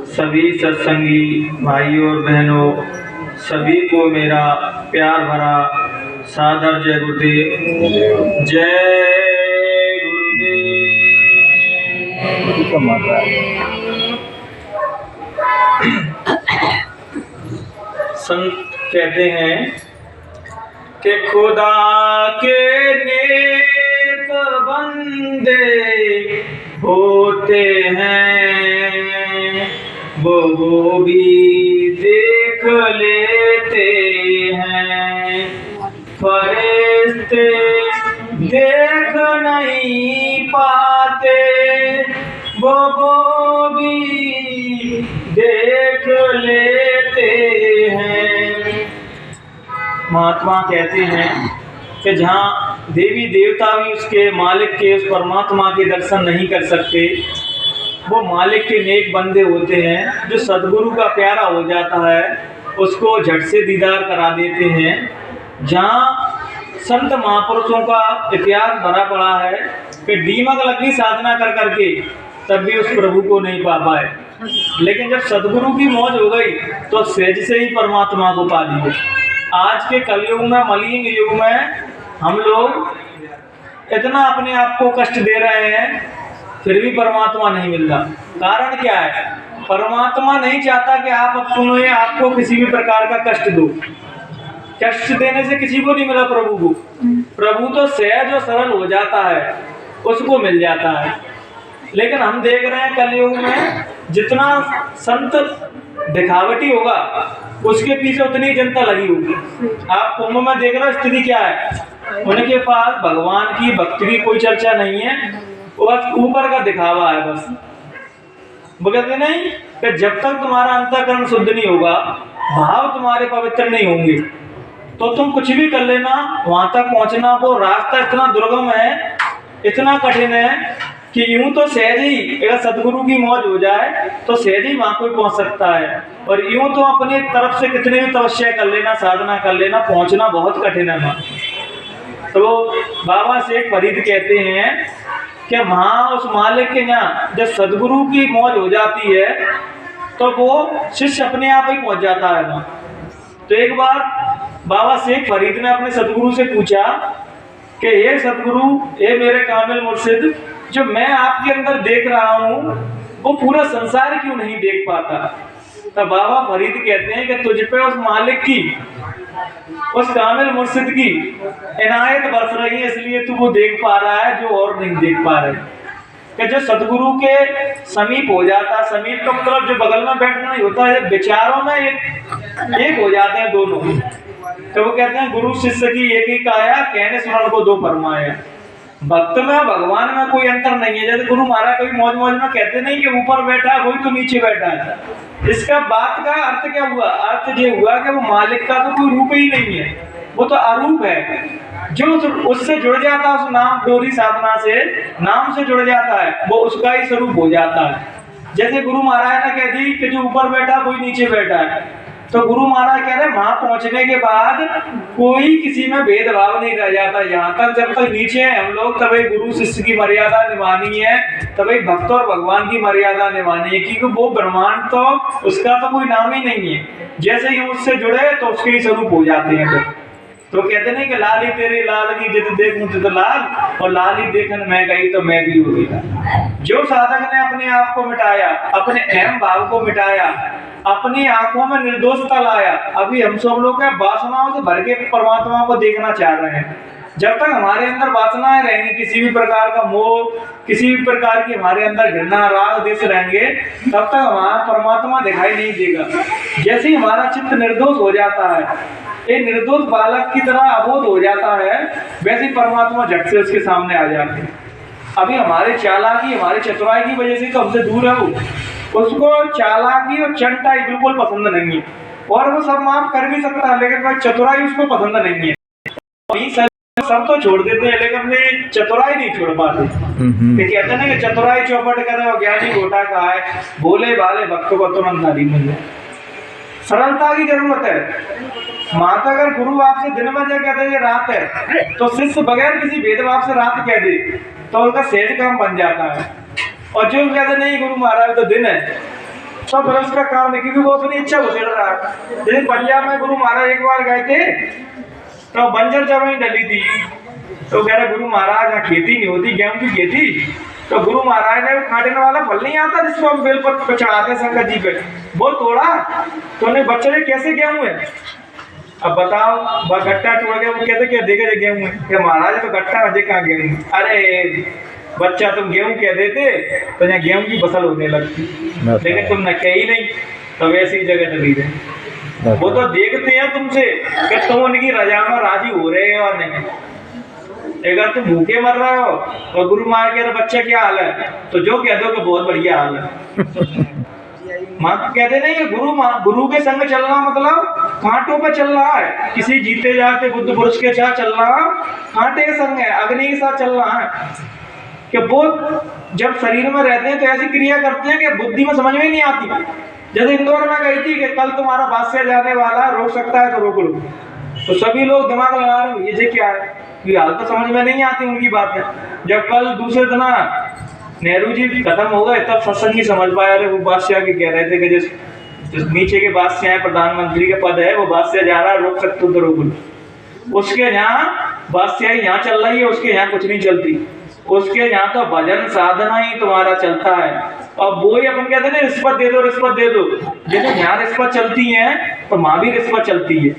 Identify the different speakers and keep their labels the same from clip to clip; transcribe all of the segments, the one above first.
Speaker 1: सभी सत्संगी भाइयों और बहनों, सभी को मेरा प्यार भरा सादर जय गुरुदेव। जय गुरुदेव। संत कहते हैं कि खुदा के नेक बंदे होते हैं, वो भी देख लेते हैं। फरिश्ते देख नहीं पाते, वो भी देख लेते हैं। महात्मा कहते हैं कि जहाँ देवी देवता भी उसके मालिक के, उस परमात्मा के दर्शन नहीं कर सकते, वो मालिक के नेक बंदे होते हैं जो सद्गुरु का प्यारा हो जाता है, उसको झट से दीदार करा देते हैं। जहाँ संत महापुरुषों का इतिहास भरा पड़ा है कि दीमक लगी साधना कर करके तब भी उस प्रभु को नहीं पा पाए, लेकिन जब सद्गुरु की मौज हो गई तो सहज से ही परमात्मा को पा लिए। आज के कलयुग में, मलिन युग में हम लोग इतना अपने आप को कष्ट दे रहे हैं, फिर भी परमात्मा नहीं मिल रहा। कारण क्या है? परमात्मा नहीं चाहता कि आप अपने आपको किसी भी प्रकार का कष्ट दो। कष्ट देने से किसी को नहीं मिला प्रभु को। प्रभु तो सहज और सरल हो जाता है, उसको मिल जाता है। लेकिन हम देख रहे हैं कलयुग में जितना संत दिखावटी होगा उसके पीछे उतनी जनता लगी होगी। आप कुंभ में देख रहे हो स्थिति क्या है, उनके पास भगवान की भक्ति की कोई चर्चा नहीं है, बस ऊपर का दिखावा है। बस वो कहते नहीं कि जब तक तुम्हारा अंतःकरण शुद्ध नहीं होगा, भाव तुम्हारे पवित्र नहीं होंगे, तो तुम कुछ भी कर लेना, वहां तक पहुंचना वो रास्ता इतना दुर्गम है, इतना कठिन है कि यूं तो सहज ही अगर सदगुरु की मौज हो जाए तो सहज ही वहां कोई पहुंच सकता है, और यूं तो अपनी तरफ से कितने भी तपस्या कर लेना, साधना कर लेना, पहुंचना बहुत कठिन है वहां। तो बाबा शेख फरीद कहते हैं कि वहां उस मालिक के यहाँ जब सदगुरु की मौज हो जाती है तो वो शिष्य अपने आप ही पहुंच जाता है वहां। तो एक बार बाबा शेख फरीद ने अपने सदगुरु से पूछा कि ये सदगुरु, ये मेरे कामिल मुर्शिद, जो मैं आपके अंदर देख रहा हूँ वो पूरा संसार क्यों नहीं देख पाता? तो बाबा फरीद कहते हैं कि तुझ पे उस मालिक की, उस कामिल मुर्शिद की इनायत बरस रही है, इसलिए तू वो देख पा रहा है जो और नहीं देख पा रहे। कि जो सदगुरु के समीप हो जाता, समीप का मतलब जो बगल में बैठना नहीं होता है, विचारों में एक हो जाते हैं दोनों। तो वो कहते हैं गुरु शिष्य की एक ही काया, कहने सुनने को दो फरमाया। भक्त में भगवान में कोई अंतर नहीं है। जैसे गुरु महाराज कभी मौज मौज में कहते नहीं कि ऊपर बैठा है वही तो नीचे बैठा है। इसका बात का अर्थ क्या हुआ? अर्थ ये हुआ कि वो मालिक का तो कोई रूप ही नहीं है, वो तो अरूप है। जो उससे जुड़ जाता है, उस नाम डोरी साधना से, नाम से जुड़ जाता है, वो उसका ही स्वरूप हो जाता है। जैसे गुरु महाराज ने कह दी कि जो ऊपर बैठा वही नीचे बैठा है, तो गुरु महाराज कह रहे वहां पहुंचने के बाद कोई किसी में भेदभाव नहीं रह जाता। यहाँ तक जब तक नीचे हैं हम लोग, तभी गुरु शिष्य की मर्यादा निभानी है, तभी भक्त और भगवान की मर्यादा निभानी है, क्योंकि वो ब्रह्मांड तो उसका तो कोई नाम ही नहीं है। जैसे ही उससे जुड़े तो उसके ही स्वरूप हो जाते हैं। तो कहते नहीं कि लाल ही तेरे लाल की जिद देख मुझे तो लाल, और लाल ही देखन मैं गई तो मैं भी हो गया। जो साधक ने अपने आप को मिटाया, अपने अहम भाव को मिटाया, अपनी आंखों में निर्दोषता लाया, अभी हम सब लोग वासनाओं से भर के परमात्मा को देखना चाह रहे हैं। जब तक हमारे अंदर वासनाएं रहेंगी, किसी भी प्रकार का मोह, किसी भी प्रकार की हमारे अंदर घृणा, राग, द्वेष रहेंगे, तब तक हमारा परमात्मा दिखाई नहीं देगा। जैसे ही हमारा चित्त निर्दोष हो जाता है, एक निर्दोष बालक की तरह अबोध हो जाता है, वैसे परमात्मा झट से उसके सामने आ जाते हैं। अभी हमारे चालाकी, हमारे चतुराई की वजह से तो हमसे दूर है वो। उसको चालाकी और चंटाई बिल्कुल पसंद नहीं है, और वो सब माफ कर भी सकता है, लेकिन वह चतुराई उसको पसंद नहीं है। सब तो छोड़ देते हैं, लेकिन अपने चतुराई नहीं छोड़ पाते। कहते हैं कि चतुराई चौपट करे और ज्ञानी घोटा खाए, भोले भाले भक्तों को तुरंत नारी मिल जाए। सरलता की जरूरत है। माता अगर गुरु आपसे दिन में जो कहते हैं रात है, तो शिष्य बगैर किसी भेदभाव से रात कह दे तो उसका सहज काम बन जाता है। और जो कहते नहीं गुरु महाराज तो दिन है, सब रस का काम है, क्योंकि वो अपनी इच्छा को छेड़ रहा है। जैसे पंजाब में गुरु महाराज एक बार गए थे, तो बंजर जमीन डली थी, तो कह रहे गुरु महाराज यहाँ खेती नहीं होती, गेहूं की खेती। तो गुरु महाराज ने काटने वाला फल नहीं आता जिसको हम बेलपत्र पे चढ़ाते हैं शंकर जी पे, वो तोड़ा, तो उन्हें बच्चे ने कैसे गेहूं है। अब बताओ, गट्टा तोड़ के वो कहते क्या देखे गेहूं है, क्या महाराज तो गट्टा बजे कहाँ गेहूं। अरे बच्चा तुम गेहूं कह देते तो यहाँ गेहूं की फसल होने लगती, लेकिन तुम न कह ही नहीं, तो वैसी जगह डली रहे। वो तो देखते हैं तुमसे कि तुम उनकी रजा में राजी हो रहे हो और नहीं। अगर तुम भूखे मर रहे हो और गुरु मार के बच्चा क्या हाल है, तो जो कह दो कि बहुत बढ़िया हाल है। माँ कहते नहीं है गुरु के संग चलना मतलब कांटों पे चल रहा है, किसी जीते जाते बुद्ध पुरुष के साथ चल रहा, कांटे के संग है, अग्नि के साथ चल रहा है। कि वो जब शरीर में रहते हैं तो ऐसी क्रिया करते हैं कि बुद्धि में समझ में नहीं आती। जैसे इंदौर में गई थी कि कल तुम्हारा बादशाह जाने वाला, रोक सकता है तो रोक लो, तो सभी लोग दिमाग लगा रहे ये क्या है, ये हाल तो समझ में नहीं आती उनकी बातें। जब कल दूसरे दिन नेहरू जी खत्म हो गए तब सत्संगी समझ पाया, रहे वो बादशाह की कह रहे थे कि जिस नीचे के बादशाह है, प्रधानमंत्री के पद है, वो बादशाह जा रहा है, रोक सकते हो तो रोक लो। उसके यहाँ बादशाही यहाँ चल रही है, उसके यहाँ कुछ नहीं चलती, उसके यहाँ तो भजन साधना ही तुम्हारा चलता है। अब वो ही अपन कहते हैं रिश्वत दे दो, रिश्वत दे दो। जैसे यहाँ रिश्वत चलती है तो माँ भी रिश्वत चलती है,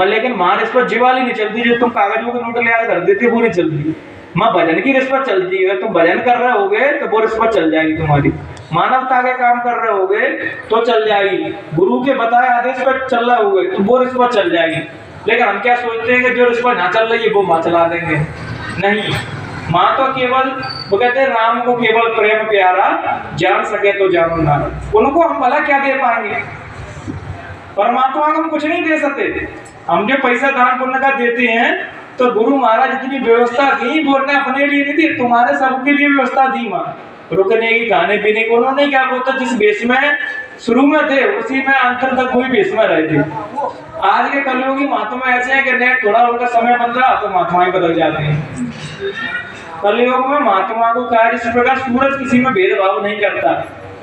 Speaker 1: लेकिन माँ रिश्वत जीवाली नहीं चलती, जो तुम कागजों के नोट ले आकर धर देते वो नहीं चलती। माँ भजन की रिश्वत चलती है, तुम भजन कर रहे होगे तो वो रिश्वत चल जाएगी तुम्हारी, मानवता के काम कर रहे होगे तो चल जाएगी, गुरु के बताए आदेश पर चल रहे होगे तो वो रिश्वत चल जाएगी। लेकिन हम क्या सोचते हैं कि जो रिश्वत यहाँ चल रही है वो माँ चला देंगे, नहीं। माँ तो केवल वो कहते हैं राम को केवल प्रेम प्यारा, जान सके तो जानो ना, उनको हम भला क्या दे पाएंगे, परमात्मा को हम कुछ नहीं दे सकते। हम जो पैसा दान पुण्य का देते हैं तो गुरु महाराज जितनी व्यवस्था दी वो ने अपने लिए नहीं दी, तुम्हारे सबके लिए व्यवस्था दी माँ, रुकने की, खाने पीने की। उन्होंने क्या बोलता, जिस बेस में शुरू में थे उसी में अंतर तक वही बेस में रहे थे। आज के कलयुगी महात्मा ऐसे हैं कि थोड़ा उनका समय बन रहा तो महात्माएं बदल जाते हैं। कलयुग में महात्मा को कहा जिस प्रकार सूरज किसी में भेदभाव नहीं करता,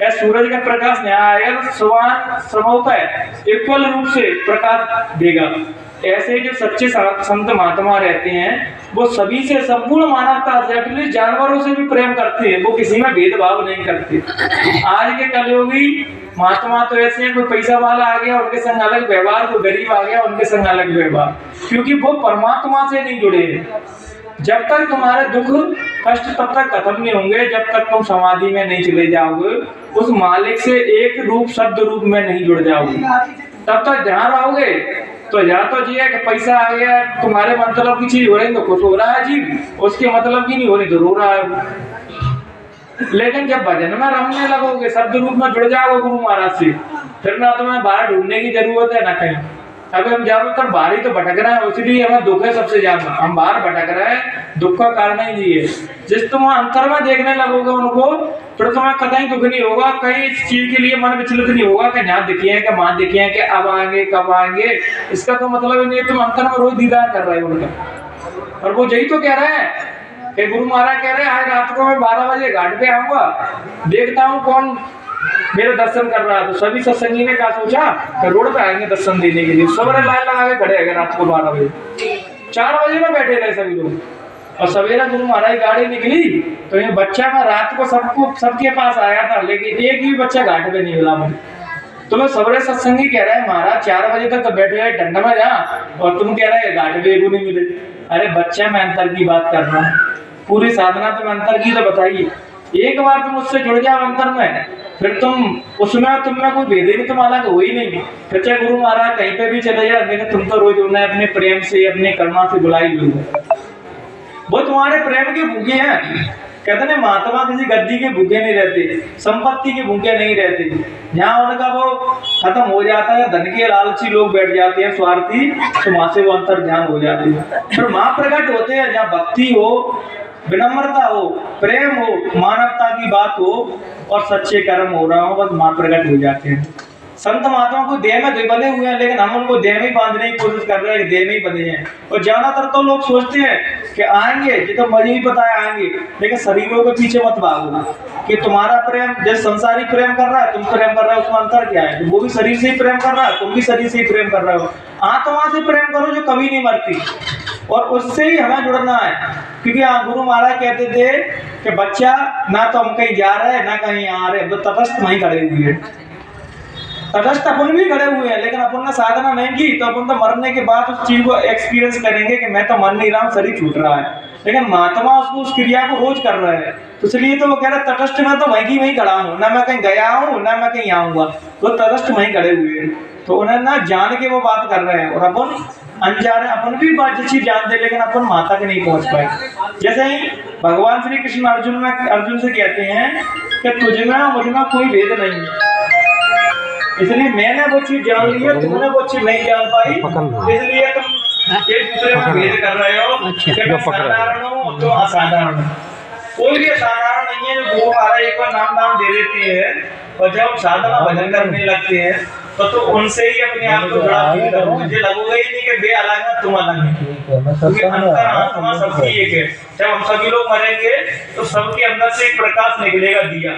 Speaker 1: या सूरज का प्रकाश यहाँ आएगा तो समान समोता है, इक्वल रूप से प्रकाश देगा। ऐसे जो सच्चे संत महात्मा रहते हैं वो सभी से, संपूर्ण मानवता से, एटलीस्ट जानवरों से भी प्रेम करते हैं, वो किसी में भेदभाव नहीं करते। आज के कलयुगी महात्मा तो ऐसे हैं, कोई पैसा वाला आ गया उनके संग अलग व्यवहार, कोई गरीब आ गया उनके संग अलग व्यवहार, क्योंकि वो परमात्मा से नहीं जुड़े हैं। जब तक तुम्हारे दुख कष्ट तब तक खत्म नहीं होंगे, जब तक तुम समाधि में नहीं चले जाओगे, उस मालिक से एक रूप शब्द रूप में नहीं जुड़ जाओगे, तब तक जहाँ रहोगे तो या तो जी है कि पैसा आ गया, तुम्हारे मतलब की चीज हो रही तो खुश हो रहा है जी, उसके मतलब की नहीं हो रही तो रो रहा है। लेकिन जब भजन में रमने लगोगे, शब्द रूप में जुड़ जाओगे गुरु महाराज से, फिर ना तुम्हें बाहर ढूंढने की जरूरत है ना कहीं। अभी हम ज्यादातर बाहर ही तो भटक रहे हैं, इसलिए हमें दुख है सबसे ज्यादा, हम बाहर भटक रहे हैं, दुख का कारण ही ये है। जिस तुम अंतर में देखने लगोगे उनको, फिर तुम्हें कतई दुख नहीं होगा, कहीं इस चीज के लिए मन विचलित नहीं होगा कि यहाँ दिखिए कि माँ दिखिए कि अब आएंगे कब आएंगे, इसका तो मतलब नहीं, तुम अंतर में रोज दीदार कर रहे हो उनका। और वो यही तो कह रहे हैं कि गुरु महाराज कह रहे हैं आज रात को मैं 12 बजे घाट पे आऊंगा, देखता हूँ कौन मेरे दर्शन कर रहा है। तो सभी सत्संगी ने क्या सोचा कि रोड पे आएंगे दर्शन देने के लिए, सवेरे लाइन लगा के खड़े हैं रात को 12 बजे, 4 बजे में बैठे रहे सभी लोग। और सवेरा गुरु महाराज गाड़ी निकली तो ये बच्चा मैं रात को सबके पास आया था, लेकिन एक भी बच्चा घाट पे नहीं मिला मुझे। तो मैं सवेरे सत्संगी कह रहा है महाराज 4 बजे तक तो बैठे रहे ठंड में जा, और तुम कह रहे घाट पे नहीं मिले। अरे बच्चा मैं अंतर की बात कर रहा हूँ, पूरी साधना तुम अंतर की तो बताइए। एक बार तुम उससे जुड़ जाओ अंतर में, फिर तुम उसमें तुम्हें कोई भेदे नहीं, तुम अलग हो ही नहीं। फिर चाहे गुरु महाराज कहीं पे भी चले जाए, लेकिन तुम तो रोज उन्हें अपने प्रेम से, अपने करुणा से बुलाई हुई हो, वो तुम्हारे प्रेम के भूखे हैं। कहते हैं महात्मा किसी गद्दी के भूखे नहीं रहते, संपत्ति के भूखे नहीं रहते। जहाँ उनका वो खत्म हो जाता है, धन के लालची लोग बैठ जाते हैं स्वार्थी, तो वहां से वो अंतर ध्यान हो जाती है। फिर माँ प्रकट होते हैं जहाँ भक्ति हो, विनम्रता हो, प्रेम हो, मानवता की बात हो और सच्चे कर्म हो रहा हो, बस माँ प्रकट हो जाते हैं। संत महात्मा को देह में बंधे हुए हैं, लेकिन हम उनको देह में बांधने की कोशिश कर रहे हैं, देह में ही बंधे हैं। और ज्यादातर तो लोग सोचते हैं कि आएंगे, ये तो मुझे भी पता है आएंगे, लेकिन शरीरों के पीछे मत भागो कि तुम्हारा प्रेम जैसे संसारी प्रेम कर रहा है, तुम प्रेम कर रहे हो, उसमें अंतर क्या है? वो भी शरीर से ही प्रेम कर रहा है, तुम भी शरीर से ही प्रेम कर रहे हो। आत्मा से प्रेम करो जो कभी नहीं मरती, और उससे ही हमें जुड़ना है। क्योंकि गुरु महाराज कहते थे कि बच्चा ना तो हम कहीं जा रहे हैं ना कहीं आ रहे हैं, तो तटस्थ वहीं खड़े हुए हैं। तटस्थ अपन भी खड़े हुए हैं, लेकिन अपन ने साधना नहीं की तो अपन तो मरने के बाद उस चीज को एक्सपीरियंस करेंगे कि मैं तो मर नहीं रहा हूँ, शरीर छूट रहा है। लेकिन महात्मा उसको उस क्रिया को रोज कर रहे हैं, तो इसलिए तो वो कह रहे तटस्थ में तो वहीं की वहीं खड़ा हूँ, ना मैं कहीं गया हूँ ना मैं कहीं आऊंगा, वो तटस्थ वहीं खड़े हुए हैं। तो उन्हें ना जान के वो बात कर रहे हैं, और अपन अनजाने अपन भी बात अच्छी जानते, लेकिन अपन वहां तक नहीं पहुंच पाए। जैसे ही भगवान श्री कृष्ण अर्जुन से कहते हैं कि तुझमें मुझमें कोई भेद नहीं है, इसलिए मैंने वो चीज जान ली है, तुमने वो चीज नहीं जान पाई, इसलिए तुम एक दूसरे में भेद कर रहे हो कि मैं साधारण हूँ तो असाधारण हूँ। कोई भी असाधारण नहीं है। जो गुरु महाराज एक बार नाम दे देते हैं, और जब साधना भजन करने लगते हैं तो उनसे ही अपने आप को जुड़ा फील करो, मुझे लगेगा ही नहीं कि बे अलग है तुम अलग है, क्योंकि अंतर आत्मा सबकी एक है। जब हम सभी लोग मरेंगे तो सबके अंदर से एक प्रकाश निकलेगा, दिया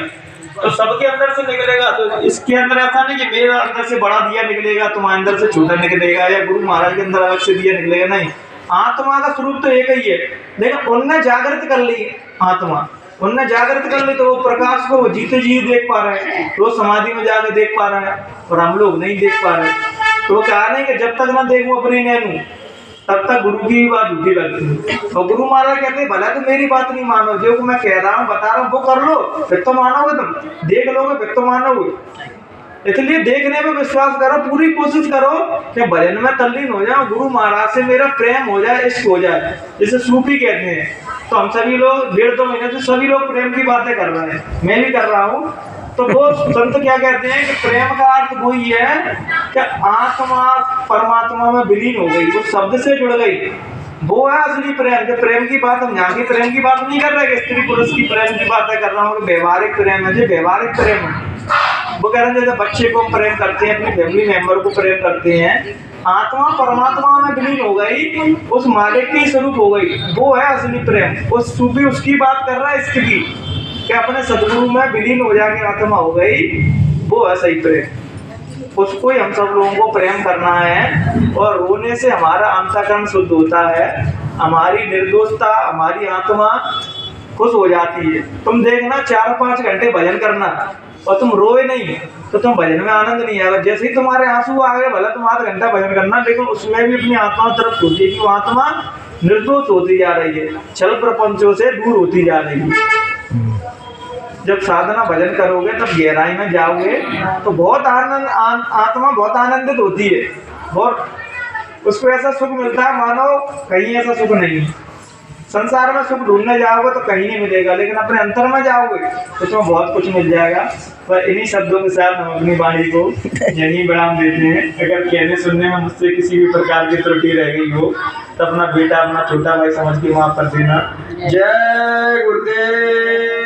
Speaker 1: तो सबके अंदर से निकलेगा। तो इसके अंदर ऐसा नहीं कि मेरा अंदर से बड़ा दिया निकलेगा, तुम्हारे अंदर से छोटा निकलेगा, या गुरु महाराज के अंदर अलग से दिया निकलेगा, नहीं। आत्मा का स्वरूप तो एक ही है, लेकिन उनने जागृत कर ली आत्मा, उनने जागृत कर ली तो वो प्रकाश को जीते जी देख पा रहे हैं, तो समाधि में जाकर देख पा रहे हैं, और हम लोग नहीं देख पा रहे। तो वो कहा नहीं कि जब तक ना देखूं अपनी नैनू तब तक गुरु की बात झूठी लगती है। और गुरु महाराज कहते हैं भला तो मेरी बात नहीं मानो, जो मैं कह रहा हूँ बता रहा हूँ वो कर लो, फिर तो मानोगे, तुम देख लोगे फिर तो मानोगे। इसलिए देखने में विश्वास करो, पूरी कोशिश करो कि भजन में तल्लीन हो जाओ, गुरु महाराज से मेरा प्रेम हो जाए, इश्क हो जाए, जिसे सूफी कहते हैं। तो हम सभी लोग 1.5-2 महीने से सभी लोग प्रेम की बातें कर रहे हैं, मैं भी कर रहा हूँ। तो वो संत क्या कहते हैं कि प्रेम का अर्थ वही है कि आत्मा परमात्मा में विलीन हो गई, वो शब्द से जुड़ गई, वो है असली प्रेम। जो प्रेम की बात हम यहाँ की प्रेम की बात नहीं कर रहे कि स्त्री पुरुष की प्रेम की बातें कर रहा हूँ, व्यवहारिक प्रेम है, जो व्यवहारिक प्रेम है। वो कह रहे हैं जैसे बच्चे को हम प्रेम करते हैं, अपनी फैमिली मेंबर को प्रेम करते हैं, आत्मा परमात्मा में विलीन हो गई, उस मालिक की स्वरूप हो गई, वो है असली प्रेम। उस सूफी उसकी बात कर रहा है, इसकी कि अपने सदगुरु में विलीन हो जाके आत्मा हो गई, वो है सही प्रेम। उसको ही हम सब लोगों को प्रेम करना है, और रोने से हमारा अंतःकरण शुद्ध होता है, हमारी निर्दोषता, हमारी आत्मा खुश हो जाती है। तुम देखना 4-5 घंटे भजन करना और तुम रोए नहीं तो तुम भजन में आनंद नहीं आएगा। जैसे ही तुम्हारे आंसू आ गए, भला तुम आधा घंटा भजन करना, लेकिन उसमें भी अपनी आत्मा तरफ सोचिए कि वो आत्मा निर्दोष होती जा रही है, छल प्रपंचों से दूर होती जा रही है। जब साधना भजन करोगे तब गहराई में जाओगे तो बहुत आनंद, आत्मा बहुत आनंदित होती है, और उसको ऐसा सुख मिलता है मानो कहीं ऐसा सुख नहीं। संसार में सुख ढूंढने जाओगे तो कहीं नहीं मिलेगा, लेकिन अपने अंतर में जाओगे तो तुम्हें बहुत कुछ मिल जाएगा। पर इन्हीं शब्दों के साथ हम अपनी वाणी को यहीं विराम देते हैं। अगर कहने सुनने में मुझसे किसी भी प्रकार की त्रुटि रह गई हो तो अपना बेटा, अपना छोटा भाई समझ के माफ कर देना। जय गुरुदेव।